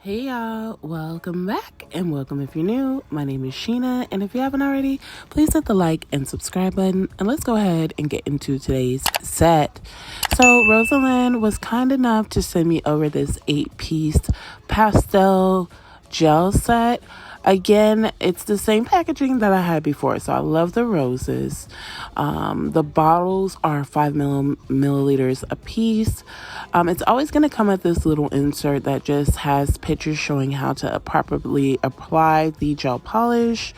Hey y'all, welcome back and welcome if you're new. My name is Sheena, and if you haven't already, please hit the like and subscribe button, and let's go ahead and get into today's set. So Rosalind was kind enough to send me over this 8-piece pastel gel set. Again, it's the same packaging that I had before, so I love the roses. The bottles are 5 milliliters a piece. It's always going to come with this little insert that just has pictures showing how to properly apply the gel polish.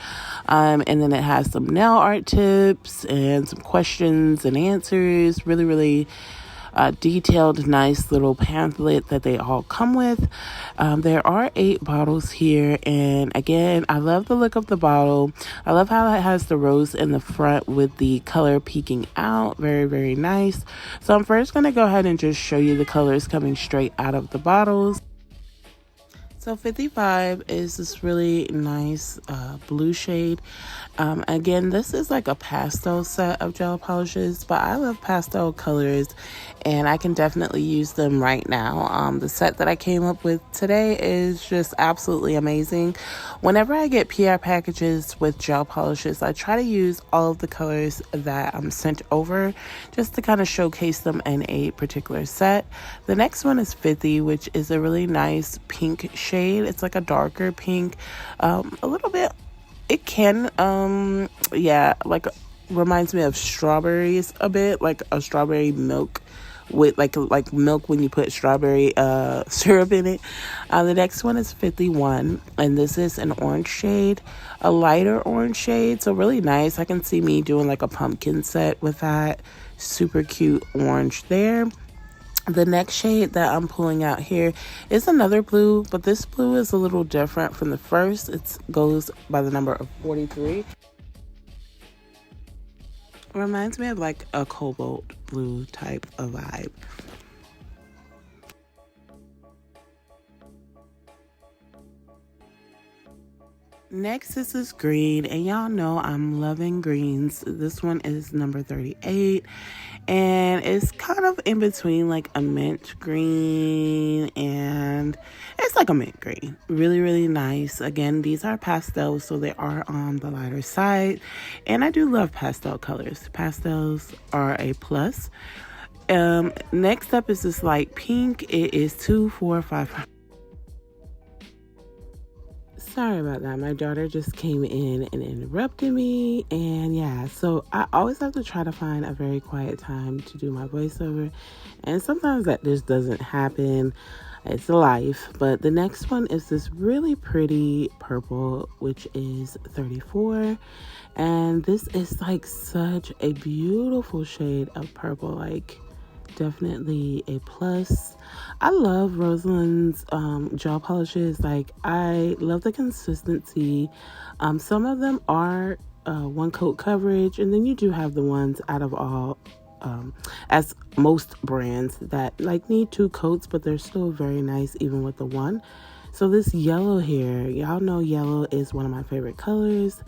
And then it has some nail art tips and some questions and answers. Really detailed, nice little pamphlet that they all come with. There are 8 bottles here, and again, I love the look of the bottle. I love how it has the rose in the front with the color peeking out. Very nice. So I'm first going to go ahead and just show you the colors coming straight out of the bottles. So 55 is this really nice blue shade. Again, this is like a pastel set of gel polishes, but I love pastel colors and I can definitely use them right now. The set that I came up with today is just absolutely amazing. Whenever I get PR packages with gel polishes, I try to use all of the colors that I'm sent over just to kind of showcase them in a particular set. The next one is 50, which is a really nice pink shade. It's like a darker pink, a little bit. It can, like reminds me of strawberries a bit, like a strawberry milk with like milk when you put strawberry syrup in it. The next one is 51, and this is an orange shade, a lighter orange shade, so really nice. I can see me doing like a pumpkin set with that. Super cute orange there. The next shade that I'm pulling out here is another blue, but this blue is a little different from the first. It goes by the number of 43. Reminds me of like a cobalt blue type of vibe. Next is this green, and y'all know I'm loving greens. This one is number 38, and it's kind of in between like a mint green and it's like a mint green. Really nice. Again, these are pastels, so they are on the lighter side, and I do love pastel colors. Pastels are a plus. Next up is this light pink. It is 245. Sorry about that. My daughter just came in and interrupted me. And yeah, so I always have to try to find a very quiet time to do my voiceover. And sometimes that just doesn't happen. It's life. But the next one is this really pretty purple, which is 34. And this is like such a beautiful shade of purple. Like, definitely a plus. I love Rosalind's gel polishes. Like, I love the consistency. Some of them are one coat coverage, and then you do have the ones out of all as most brands that like need 2 coats, but they're still very nice even with the one. So this yellow here, y'all know yellow is one of my favorite colors.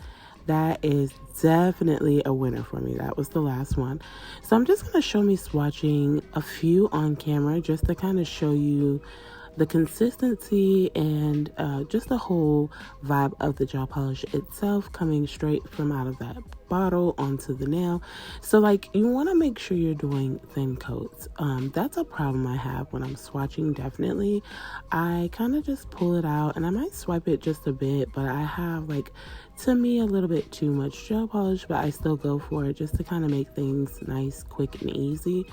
That is definitely a winner for me. That was the last one. So I'm just going to show me swatching a few on camera just to kind of show you the consistency and just the whole vibe of the gel polish itself coming straight from out of that bottle onto the nail. So like, you want to make sure you're doing thin coats. That's a problem I have when I'm swatching. Definitely, I kind of just pull it out and I might swipe it just a bit, but I have like, to me, a little bit too much gel polish, but I still go for it just to kind of make things nice, quick, and easy.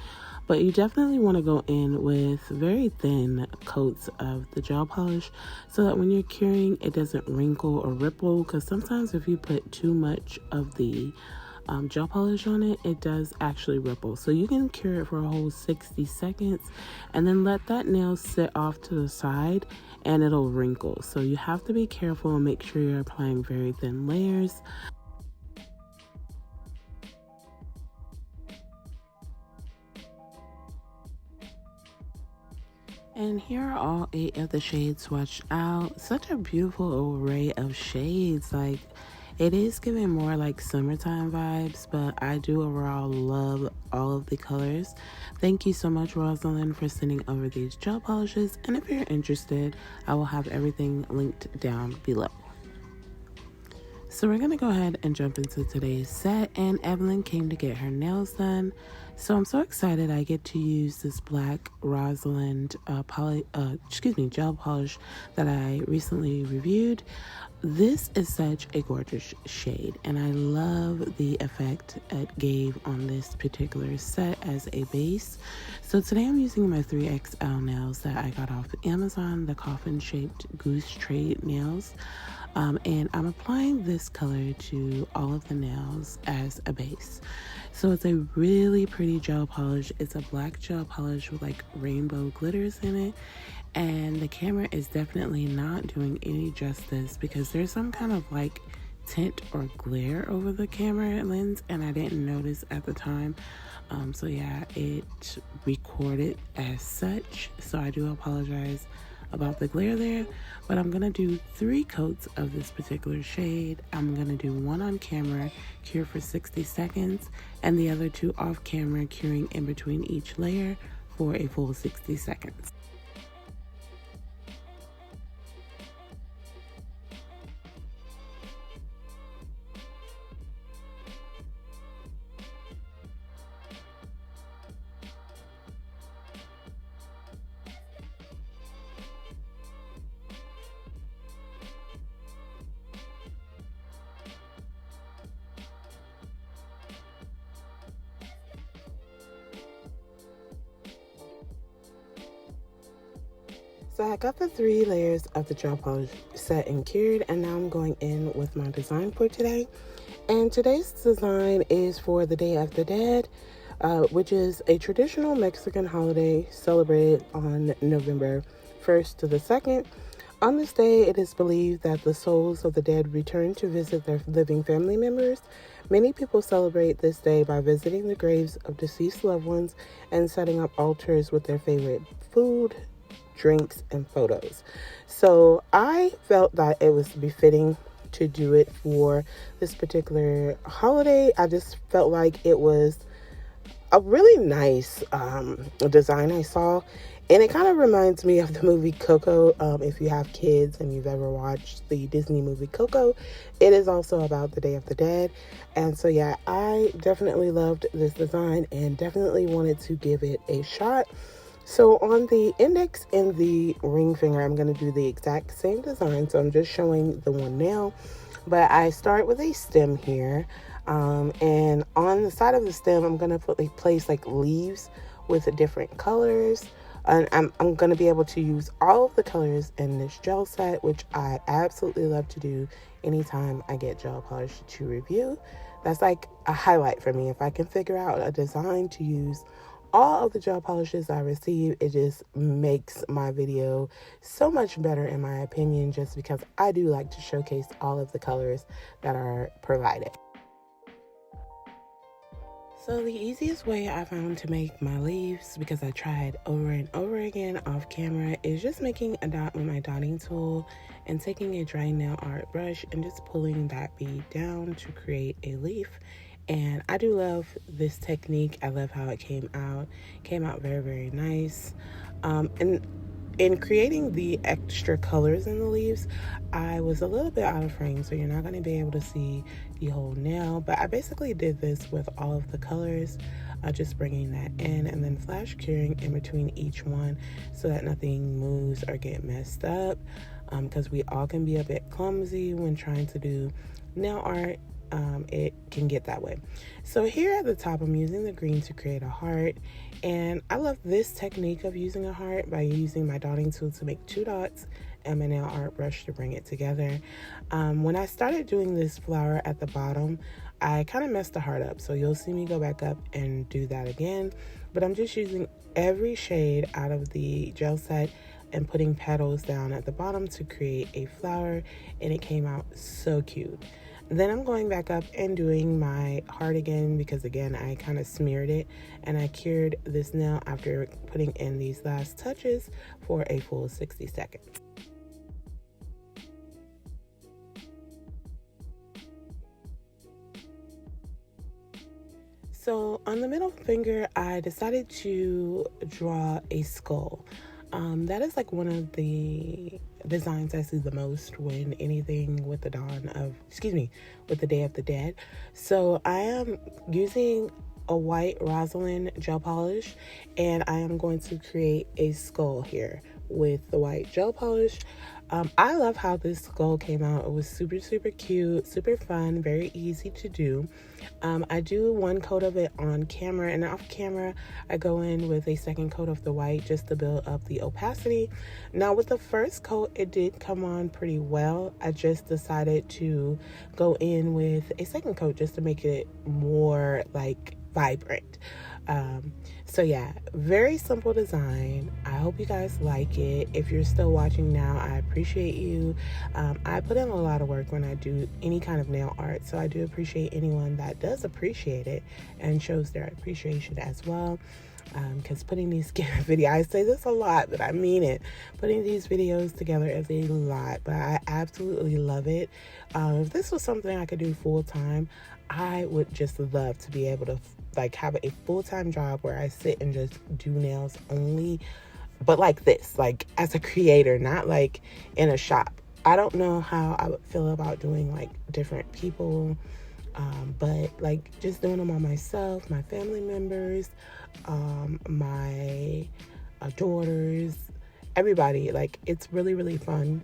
But you definitely want to go in with very thin coats of the gel polish so that when you're curing, it doesn't wrinkle or ripple, because sometimes if you put too much of the gel polish on it, it does actually ripple. So you can cure it for a whole 60 seconds and then let that nail sit off to the side and it'll wrinkle. So you have to be careful and make sure you're applying very thin layers. And here are all 8 of the shades swatched out. Such a beautiful array of shades. Like, It is giving more like summertime vibes, but I do overall love all of the colors. Thank you so much, Rosalind, for sending over these gel polishes. And if you're interested, I will have everything linked down below. So we're going to go ahead and jump into today's set, and Evelyn came to get her nails done. So I'm so excited I get to use this black Rosalind gel polish that I recently reviewed. This is such a gorgeous shade, and I love the effect it gave on this particular set as a base. So today I'm using my 3XL nails that I got off Amazon, the coffin-shaped goose trade nails. And I'm applying this color to all of the nails as a base. So it's a really pretty gel polish. It's a black gel polish with like rainbow glitters in it. And the camera is definitely not doing any justice because there's some kind of like tint or glare over the camera lens, and I didn't notice at the time. So yeah, it recorded as such. So I do apologize about the glare there, but I'm gonna do 3 coats of this particular shade. I'm gonna do one on camera, cure for 60 seconds, and the other 2 off camera, curing in between each layer for a full 60 seconds. So I got the 3 layers of the gel polish set and cured, and now I'm going in with my design for today. And today's design is for the Day of the Dead, which is a traditional Mexican holiday celebrated on November 1st to the 2nd. On this day, it is believed that the souls of the dead return to visit their living family members. Many people celebrate this day by visiting the graves of deceased loved ones and setting up altars with their favorite food, drinks, and photos. So I felt that it was befitting to do it for this particular holiday. I just felt like it was a really nice design I saw, and it kind of reminds me of the movie Coco. If you have kids and you've ever watched the Disney movie Coco, it is also about the Day of the Dead. And so yeah, I definitely loved this design and definitely wanted to give it a shot. So on the index and the ring finger, I'm going to do the exact same design. So I'm just showing the one nail, but I start with a stem here. And on the side of the stem, I'm going to place like leaves with different colors. And I'm going to be able to use all of the colors in this gel set, which I absolutely love to do anytime I get gel polish to review. That's like a highlight for me. If I can figure out a design to use all of the gel polishes I receive, it just makes my video so much better in my opinion, just because I do like to showcase all of the colors that are provided. So the easiest way I found to make my leaves, because I tried over and over again off camera, is just making a dot with my dotting tool and taking a dry nail art brush and just pulling that bead down to create a leaf. And I do love this technique. I love how it came out. Came out very, very nice. And in creating the extra colors in the leaves, I was a little bit out of frame, so you're not going to be able to see the whole nail. But I basically did this with all of the colors, just bringing that in and then flash curing in between each one so that nothing moves or get messed up, because we all can be a bit clumsy when trying to do nail art. It can get that way. So here at the top, I'm using the green to create a heart, and I love this technique of using a heart by using my dotting tool to make 2 dots and my nail art brush to bring it together. When I started doing this flower at the bottom, I kind of messed the heart up, so you'll see me go back up and do that again, but I'm just using every shade out of the gel set and putting petals down at the bottom to create a flower, and it came out so cute. Then I'm going back up and doing my heart again, because again, I kind of smeared it, and I cured this nail after putting in these last touches for a full 60 seconds. So on the middle finger, I decided to draw a skull. That is like one of the designs I see the most when anything with the with the Day of the Dead. So I am using a white Rosalind gel polish, and I am going to create a skull here with the white gel polish. I love how this skull came out. It was super, super cute, super fun, very easy to do. I do one coat of it on camera, and off camera, I go in with a second coat of the white just to build up the opacity. Now, with the first coat, it did come on pretty well. I just decided to go in with a second coat just to make it more like vibrant. So yeah, very simple design. I hope you guys like it. If you're still watching now, I appreciate you. I put in a lot of work when I do any kind of nail art, so I do appreciate anyone that does appreciate it and shows their appreciation as well. Because putting these videos, I say this a lot, but I mean it. Putting these videos together is a lot, but I absolutely love it. If this was something I could do full time, I would just love to be able to like have a full-time job where I sit and just do nails only, but like this, like as a creator, not like in a shop. I don't know how I would feel about doing like different people, but like just doing them on myself, my family members, my daughters, everybody. Like it's really, really fun.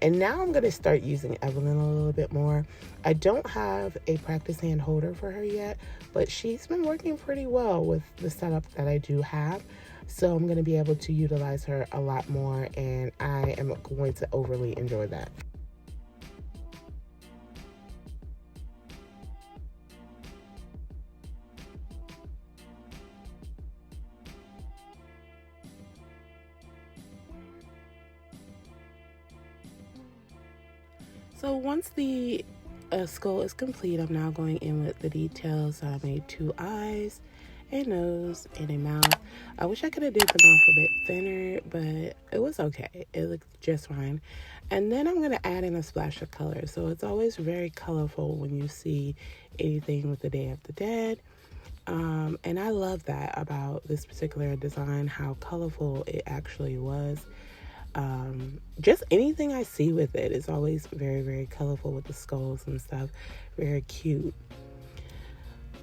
And now I'm going to start using Evelyn a little bit more. I don't have a practice hand holder for her yet, but she's been working pretty well with the setup that I do have. So I'm going to be able to utilize her a lot more, and I am going to overly enjoy that. So once the skull is complete, I'm now going in with the details. So I made 2 eyes, a nose, and a mouth. I wish I could have did the mouth a bit thinner, but it was okay. It looked just fine. And then I'm going to add in a splash of color. So it's always very colorful when you see anything with the Day of the Dead. And I love that about this particular design, how colorful it actually was. Just anything I see with it is always very, very colorful with the skulls and stuff. Very cute.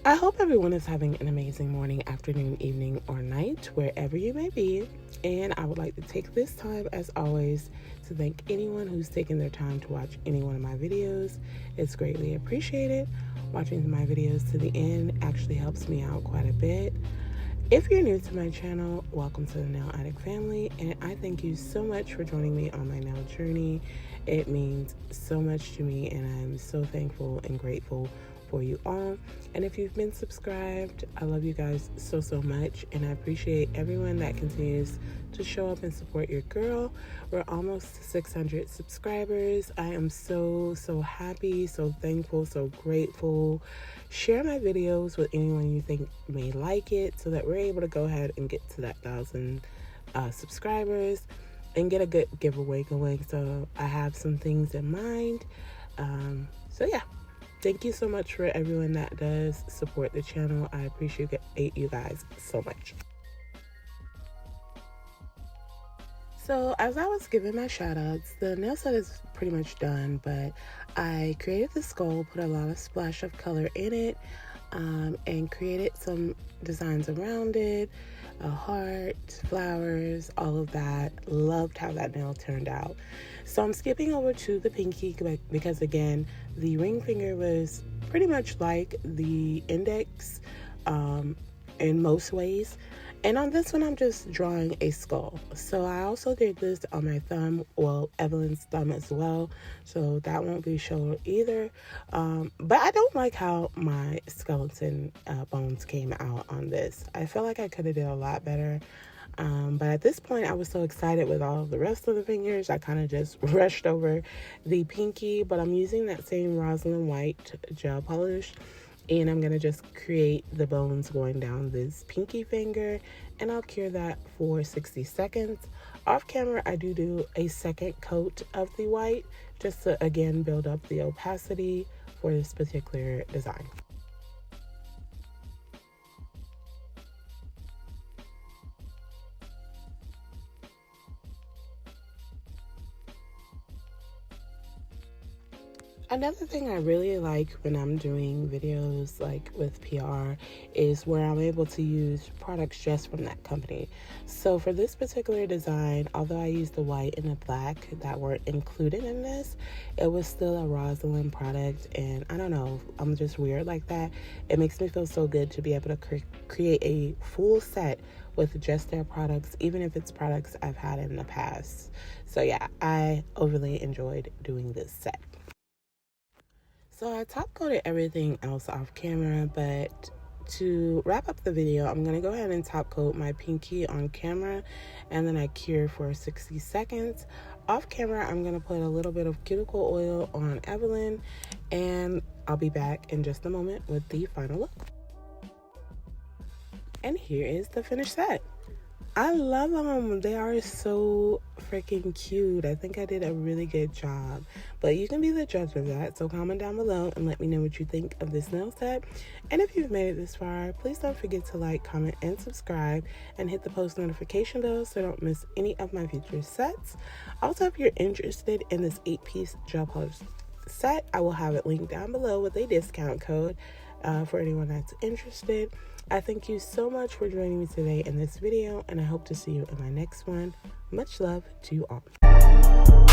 I hope everyone is having an amazing morning, afternoon, evening, or night, wherever you may be. And I would like to take this time, as always, to thank anyone who's taken their time to watch any one of my videos. It's greatly appreciated. Watching my videos to the end actually helps me out quite a bit. If you're new to my channel, welcome to the Nail Addict family, and I thank you so much for joining me on my nail journey. It means so much to me, and I'm so thankful and grateful for you all. And if you've been subscribed, I love you guys so, so much, and I appreciate everyone that continues to show up and support your girl. We're almost 600 subscribers. I am so, so happy, so thankful, so grateful. Share my videos with anyone you think may like it so that we're able to go ahead and get to that 1,000 subscribers and get a good giveaway going. So I have some things in mind. So yeah, thank you so much for everyone that does support the channel. I appreciate you guys so much. So as I was giving my shout outs, the nail set is pretty much done, but I created the skull, put a lot of splash of color in it, and created some designs around it, a heart, flowers, all of that. Loved how that nail turned out. So I'm skipping over to the pinky because again, the ring finger was pretty much like the index in most ways. And on this one, I'm just drawing a skull. So I also did this on my thumb, well, Evelyn's thumb as well. So that won't be shown either. But I don't like how my skeleton bones came out on this. I feel like I could have did a lot better. But at this point, I was so excited with all of the rest of the fingers, I kind of just rushed over the pinky. But I'm using that same Rosalind white gel polish. And I'm going to just create the bones going down this pinky finger, and I'll cure that for 60 seconds. Off camera, I do a second coat of the white just to, again, build up the opacity for this particular design. Another thing I really like when I'm doing videos like with PR is where I'm able to use products just from that company. So for this particular design, although I used the white and the black that were included in this, it was still a Rosalind product, and I don't know, I'm just weird like that. It makes me feel so good to be able to create a full set with just their products, even if it's products I've had in the past. So yeah, I overly enjoyed doing this set. So I top coated everything else off camera, but to wrap up the video, I'm going to go ahead and top coat my pinky on camera, and then I cure for 60 seconds. Off camera, I'm going to put a little bit of cuticle oil on Evelyn, and I'll be back in just a moment with the final look. And here is the finished set. I love them. They are so freaking cute. I think I did a really good job. But you can be the judge of that. So comment down below and let me know what you think of this nail set. And if you've made it this far, please don't forget to like, comment, and subscribe. And hit the post notification bell so don't miss any of my future sets. Also, if you're interested in this 8-piece gel polish set, I will have it linked down below with a discount code for anyone that's interested. I thank you so much for joining me today in this video, and I hope to see you in my next one. Much love to you all.